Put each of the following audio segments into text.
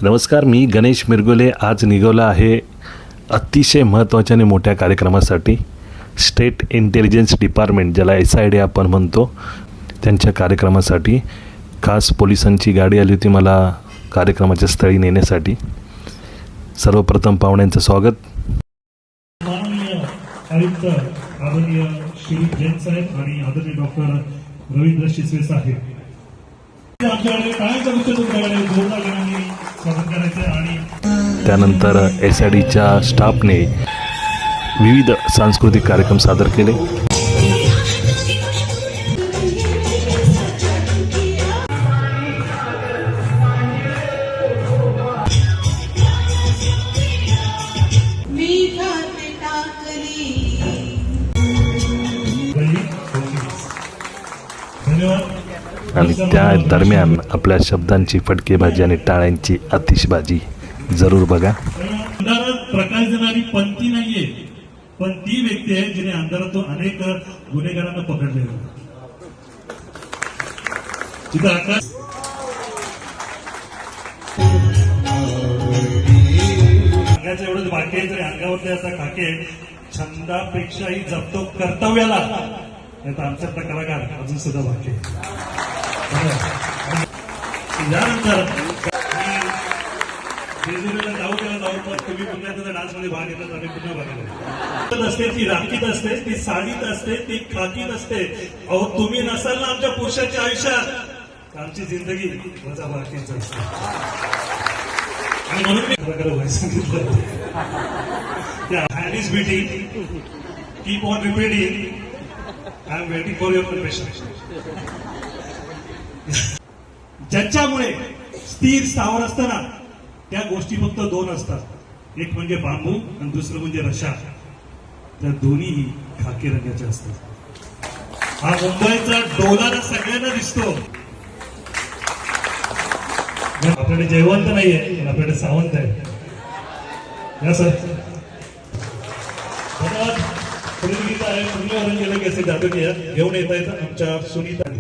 नमस्कार, मी गणेश मिरगुले आज निघालो आहे अतिशय महत्त्वाच्या आणि मोठ्या कार्यक्रमासाठी. स्टेट इंटेलिजन्स डिपार्टमेंट, ज्याला SID आपण म्हणतो, त्यांच्या कार्यक्रमासाठी खास पोलिसांची गाडी आली होती मला कार्यक्रमाच्या स्थळी नेण्यासाठी. सर्वप्रथम पाहुण्यांचं स्वागत. माननीय आयुक्त आदरणीय श्री जैन साहेब आणि आदरणीय डॉक्टर रवींद्र शिसवे साहेब आमच्याकडे टाळ्यांच्या तुमच्याकडे जोरदार गणांनी स्वागत करायचं. आणि त्यानंतर SIDच्या स्टाफने विविध सांस्कृतिक कार्यक्रम सादर केले. आणि त्या दरम्यान आपल्या शब्दांची फटकेबाजी आणि टाळ्यांची आतिषबाजी जरूर बघा. अंधारात प्रकाश देणारी पंथी नाहीये, पण ती व्यक्ती आहे जिने अंधारातून अनेक गुन्हेगारांना पकडलेलं. तिथं आकाश अंगाच्या एवढंच बाकी आहे, तरी अंगावरती असा खाके छंदापेक्षाही जपतो कर्तव्याला. नाही आमच्यातला कलाकार अजून सुद्धा बाकी आहे. यानंतर जाऊ पण तुम्ही पुन्हा त्याचा डान्समध्ये भाग घेतात, आम्ही पुन्हा बघायला असते. ती राखीत असते, ती साडीत असते, ती खाकीत असते. अहो तुम्ही नसाल ना आमच्या पुरुषाच्या आयुष्यात, आमची जिंदगी माझा बाकीच असते. आणि म्हणून मी वय सांगितलं, had is beating, keep on repeating, I am waiting for your permission. ज्याच्यामुळे स्थिर स्थावर असताना त्या गोष्टी फक्त दोन असतात, एक म्हणजे बांबू आणि दुसरं म्हणजे रशा. त्या दोन्ही खाकी रंगाच्या असतात. हा मुंबईचा डोलारा सगळ्यांना दिसतो. आपल्याकडे जयवंत नाहीये, पण आपल्याकडे सावंत आहे. या सर पुढील गीत आहे पुण्य वरून गेलं की असे दाटून घेऊन येता येतं आमच्या सुनीता.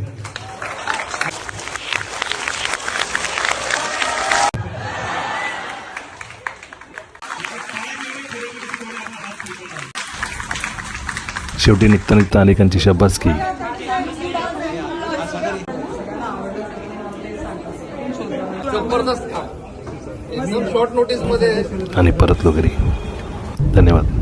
शेवटी निघता निघता अनेकांची शाबासकी. आणि परतलो घरी. धन्यवाद.